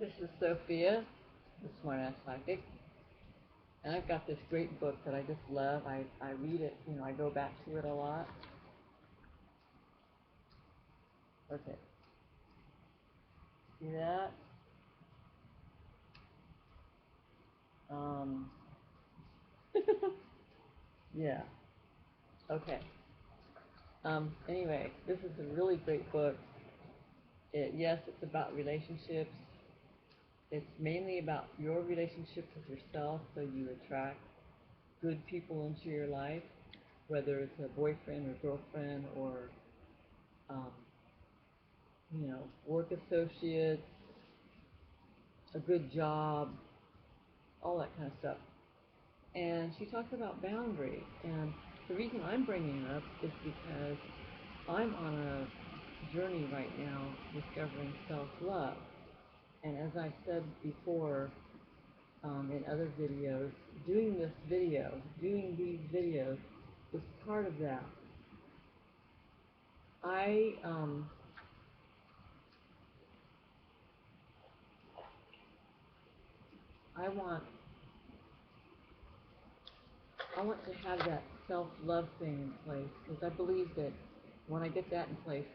This is Sophia, the Smart Ass Psychic, and I've got this great book that I just love. I read it, I go back to it a lot. Okay, see that? Um, yeah, okay. Anyway, this is a really great book. Yes, it's about relationships. It's mainly about your relationship with yourself, so you attract good people into your life, whether it's a boyfriend or girlfriend or um, work associates, a good job, all that kind of stuff. And she talks about boundaries. And the reason I'm bringing it up is because I'm on a journey right now discovering self-love. And as I said before in other videos, doing these videos is part of that. I I want to have that self-love thing in place, because I believe that when I get that in place,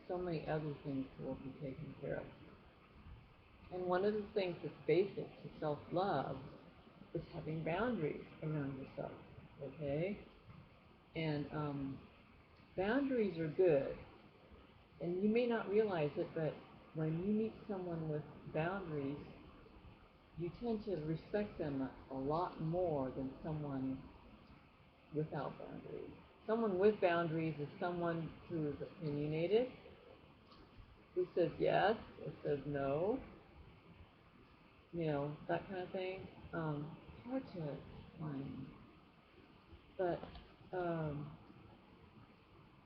so many other things will be taken care of. And one of the things that's basic to self-love is having boundaries around yourself, okay? And boundaries are good, and you may not realize it, but when you meet someone with boundaries, you tend to respect them a lot more than someone without boundaries. Someone with boundaries is someone who is opinionated, who says yes or says no, that kind of thing. Hard to explain, but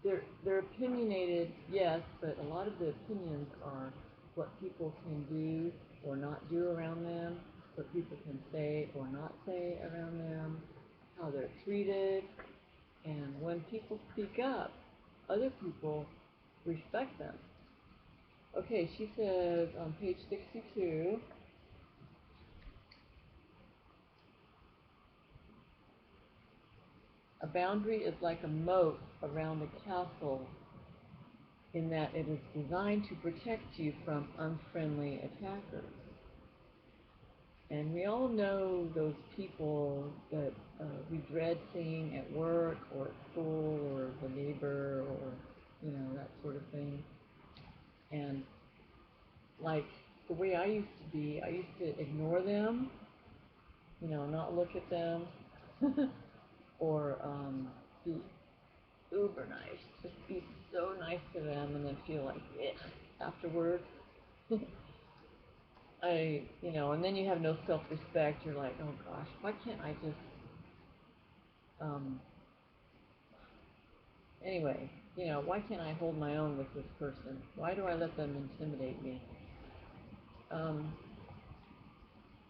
they're opinionated, yes, but a lot of the opinions are what people can do or not do around them, what people can say or not say around them, how they're treated, and when people speak up, other people respect them. Okay, she says on page 62, a boundary is like a moat around a castle in that it is designed to protect you from unfriendly attackers. And we all know those people that we dread seeing at work or at school or the neighbor or, that sort of thing. And like the way I used to be, I used to ignore them, not look at them, or be uber nice, just be so nice to them and then feel like, afterwards. And then you have no self-respect. You're like, oh gosh, why can't I just, anyway, why can't I hold my own with this person? Why do I let them intimidate me?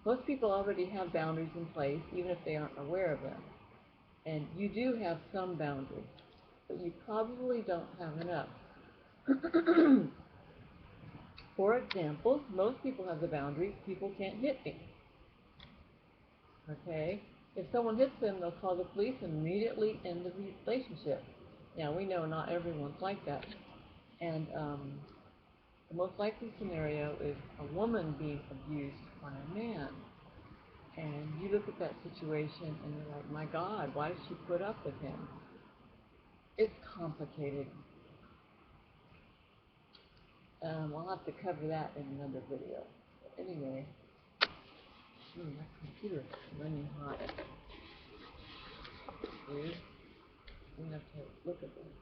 Most people already have boundaries in place, even if they aren't aware of them. And you do have some boundaries, but you probably don't have enough. For example, most people have the boundary, people can't hit me. Okay? If someone hits them, they'll call the police and immediately end the relationship. Now, we know not everyone's like that. And the most likely scenario is a woman being abused by a man. And you look at that situation and you're like, my God, why does she put up with him? It's complicated. I'll have to cover that in another video. But anyway, my computer's running hot. See? I'm going to have to look at this.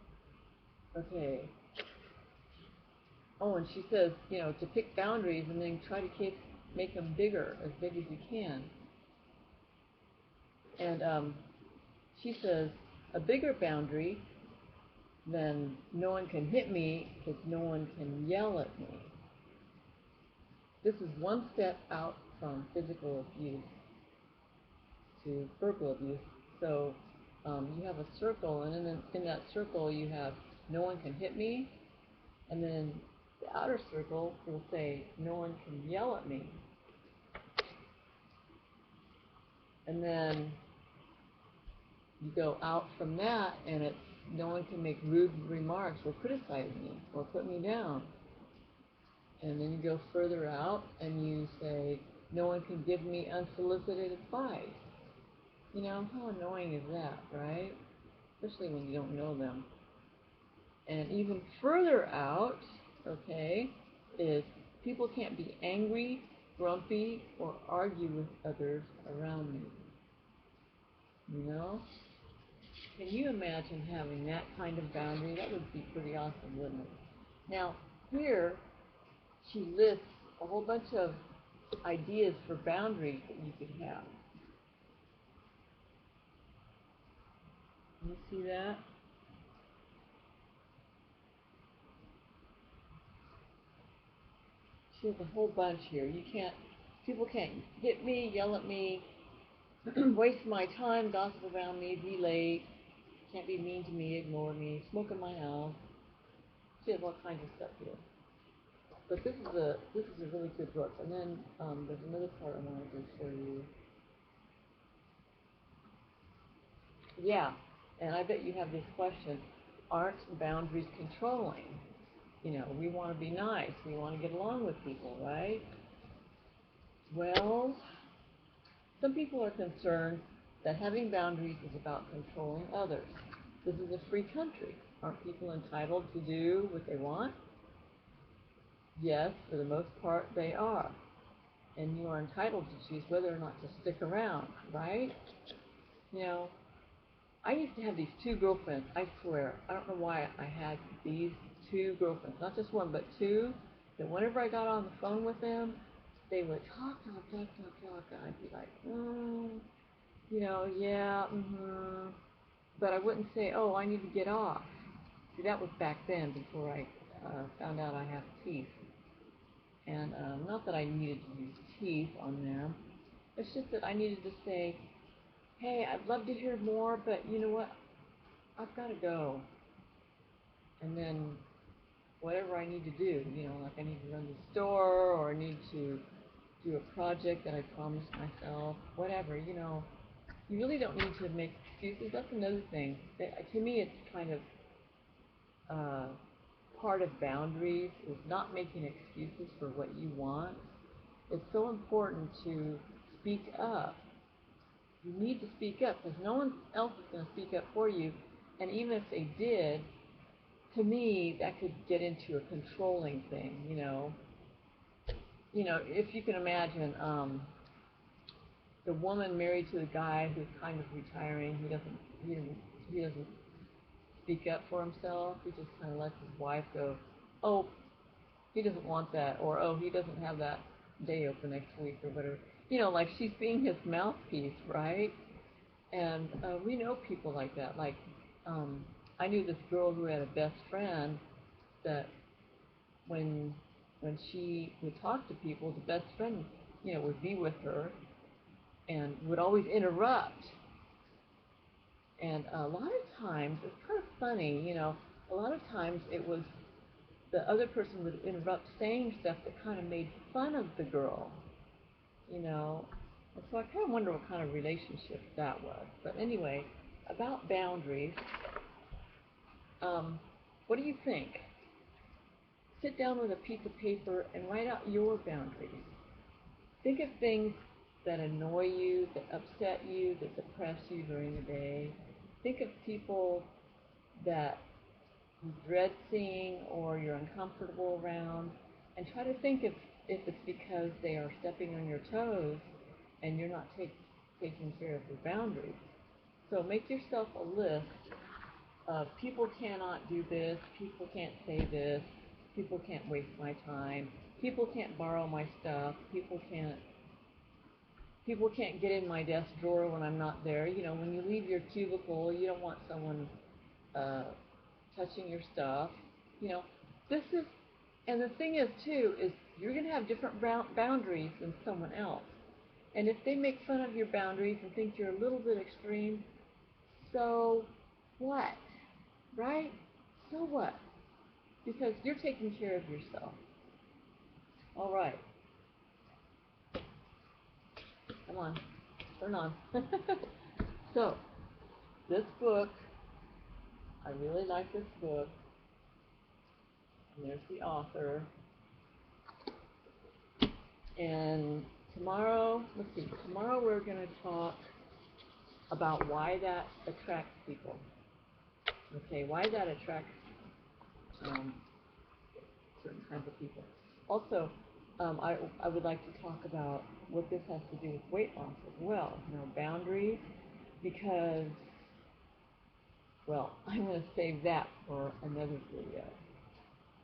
Okay. Oh, and she says, to pick boundaries and then try to make them bigger, as big as you can. And she says, a bigger boundary than no one can hit me because no one can yell at me. This is one step out from physical abuse to verbal abuse. So you have a circle, and in that circle you have no one can hit me, and then The outer circle will say, no one can yell at me. And then you go out from that, and it's no one can make rude remarks or criticize me or put me down. And then you go further out, and you say, no one can give me unsolicited advice. You know, how annoying is that, right? Especially when you don't know them. And even further out, okay, is people can't be angry, grumpy, or argue with others around me. You know? Can you imagine having that kind of boundary? That would be pretty awesome, wouldn't it? Now, here, she lists a whole bunch of ideas for boundaries that you could have. Can you see that? She has a whole bunch here. People can't hit me, yell at me, waste my time, gossip around me, be late, can't be mean to me, ignore me, smoke in my house. She has all kinds of stuff here. But this is a really good book. And then there's another part I wanted to show you. Yeah, and I bet you have this question: aren't boundaries controlling? You know, we want to be nice, we want to get along with people, right? Well, some people are concerned that having boundaries is about controlling others. This is a free country. Aren't people entitled to do what they want? Yes, for the most part they are. And you are entitled to choose whether or not to stick around, right? You know, I used to have these two girlfriends, I swear. I don't know why I had these two girlfriends, not just one, but two, that whenever I got on the phone with them, they would talk, and I'd be like, you know, yeah, but I wouldn't say, oh, I need to get off. See, that was back then, before I found out I have teeth. And not that I needed to use teeth on them, it's just that I needed to say, hey, I'd love to hear more, but you know what, I've got to go. And then whatever I need to do, you know, like I need to run the store, or I need to do a project that I promised myself, whatever, you know. You really don't need to make excuses. That's another thing. To me, it's kind of uh, part of boundaries is not making excuses for what you want. It's so important to speak up. You need to speak up because no one else is going to speak up for you. And even if they did, to me, that could get into a controlling thing, you know. You know, if you can imagine the woman married to the guy who's kind of retiring, he doesn't speak up for himself. He just kind of lets his wife go, oh, he doesn't want that, or oh, he doesn't have that day open next week, or whatever. You know, like she's being his mouthpiece, right? And we know people like that. Like, I knew this girl who had a best friend that when she would talk to people, the best friend, you know, would be with her and would always interrupt. And a lot of times, it's kind of funny, you know, a lot of times it was the other person would interrupt saying stuff that kind of made fun of the girl, you know. And so I kind of wonder what kind of relationship that was. But anyway, about boundaries, what do you think? Sit down with a piece of paper and write out your boundaries. Think of things that annoy you, that upset you, that depress you during the day. Think of people that you dread seeing or you're uncomfortable around, and try to think if it's because they are stepping on your toes and you're not taking care of your boundaries. So make yourself a list of people cannot do this, people can't say this, people can't waste my time, people can't borrow my stuff, people can't get in my desk drawer when I'm not there. You know, when you leave your cubicle, you don't want someone touching your stuff. You know, this is, and the thing is too, is you're going to have different boundaries than someone else. And if they make fun of your boundaries and think you're a little bit extreme, so what? Right? So what? because you're taking care of yourself. All right. Come on. Turn on. So, this book, I really like this book. And there's the author. And tomorrow, let's see, tomorrow we're going to talk about why that attracts people. Okay, why that attracts certain kinds of people. Also, I would like to talk about what this has to do with weight loss as well. Boundaries, because, well, I'm going to save that for another video.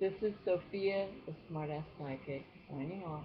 This is Sophia, the Smartass Psychic, signing off.